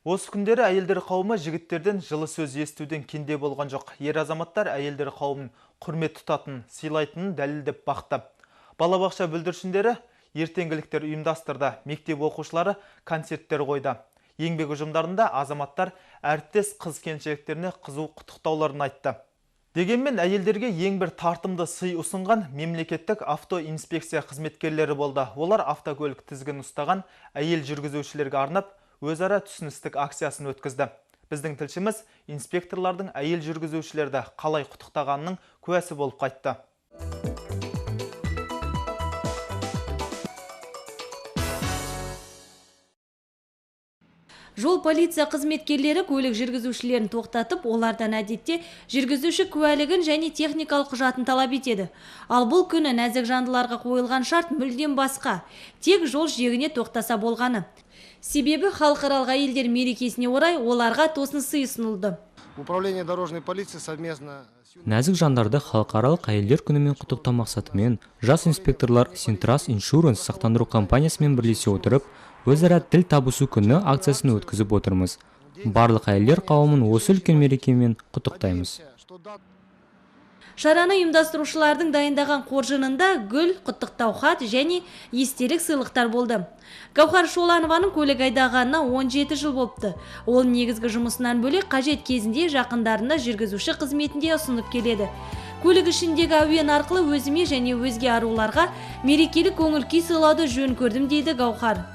Осы күндері әйелдер қауымы жігіттерден жылы сөз естуден кенде болған жоқ. Ер азаматтар әйелдер қауымын құрмет тұтатын, сыйлайтынын дәлелдеп бақты. Балабақша бүлдіршіндері ертеңгіліктер ұйымдастырды, мектеп оқушылары концерттер қойды. Еңбек ұжымдарында азаматтар әріптес қыз-келіншектеріне қызу құттықтауларын айтты. Дегенмен әйелдерге ең бір тартымды сый ұсынған мемлекеттік автоинспекция қызметкерлері болды. Олар автокөлік тізгін ұстаған әйел жүргізушілерге арнап өзара түсіністік акциясын өткізді. Біздің тілшіміз инспекторлардың әйел жүргізушілерді қалай құттықтағанының куәсі болып қайтты. Жол полиция қызметкерлері көлік жүргізушілерін тоқтатып, олардан әдетте жүргізуші куәлігін және техникалық құжатын талап етеді. Ал бұл күні нәзік жандыларға қойылған шарт мүлдем басқа. Тек жол жиегіне тоқтаса болғаны. Себебі халықаралық әйелдер мерекесіне орай оларға тосын сый ұсынылды. Управление дорожной полиции совместно Нәзік жандарды халықаралық әйелдер күнімен құттықтау мақсатымен жас инспекторлар Синтрас Иншуранс сақтандыру компаниясымен бірлесе отырып, өзара тіл табысу күні акциясын өткізіп отырмыз. Барлық әйелдер қауымын осы үлкен мерекемен құттықтаймыз. Шараны ұйымдастырушылардың дайындаған қоржынында гүл, құттықтау хат және естелік сыйлықтар болды. Гаухар Шоланованың көлік айдағанына 17 жыл болыпты. Ол негізгі жұмысынан бөлек қажет кезінде жақындарына жүргізуші қызметінде ұсынып келеді. Көлік ішіндегі әуен арқылы өзіме және өзге аруларға мерекелік көңіл күй сыйлауды жөн көрдім, дейді Гаухар.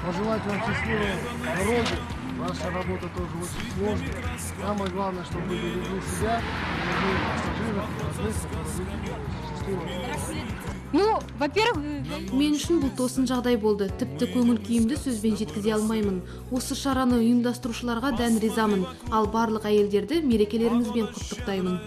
Пожелать вам счастливой дороги. Ваша работа тоже очень сложная. Самое главное, чтобы вы любили себя, любили пассажиров. Во-первых, мен үшін бұл тосын жағдай болды. Тіпті көңіл күйімді сөзбен жеткізе алмаймын. Осы шараны ұйымдастырушыларға дән ризамын. Ал барлық әйелдерді мерекелеріңізбен құттықтаймын.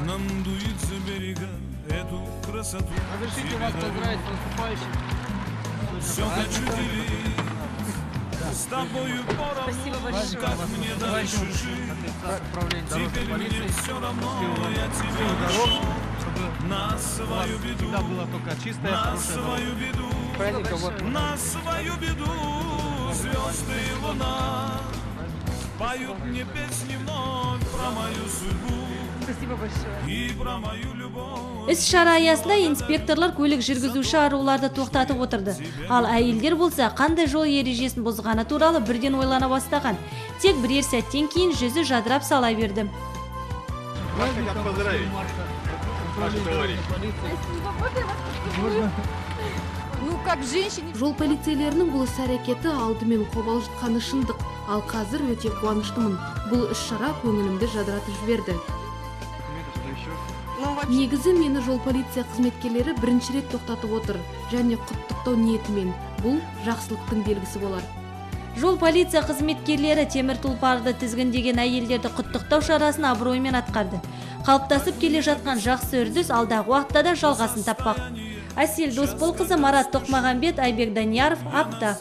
Нам дует за берега эту красоту. разрешите вас поздравить с наступающим. Все хочу делить с тобою поровну, как мне дальше жить. Теперь мне все равно, я тебе дорожу на свою беду, на свою беду, на свою беду. Звезды и луна поют мне песни вновь про мою судьбу. И про мою любовь. Іс-шара аясында инспекторлар көлік жүргізуші аруларды тоқтатып отырды. Ал әйелдер болса, қандай жол ережесін бұзғаны туралы бірден ойлана бастаған. Тек бірер сәттен кейін жүзі жадырап сала берді. Жол полицейлерінің бұл іс-әрекеті алдымен қобалжытқаны шындық. Ал қазір өте қуаныштымын. Бұл іс-шара көңілімді жадыратып жіберді. Негізі мені жол полиция қызметкерлері бірінші рет тоқтатып отыр және құттықтау ниетімен. Бұл жақсылықтың белгісі болар. Жол полиция қызметкерлері темір тұлпарды тізгіндеген әйелдерді құттықтау шарасын абыроймен атқарды. Қалыптасып келе жатқан жақсы үрдіс алдағы уақытта да жалғасын таппақ. Әсел Досболқызы, Марат Тоқмағамбет, Айбек Данияров, Апта.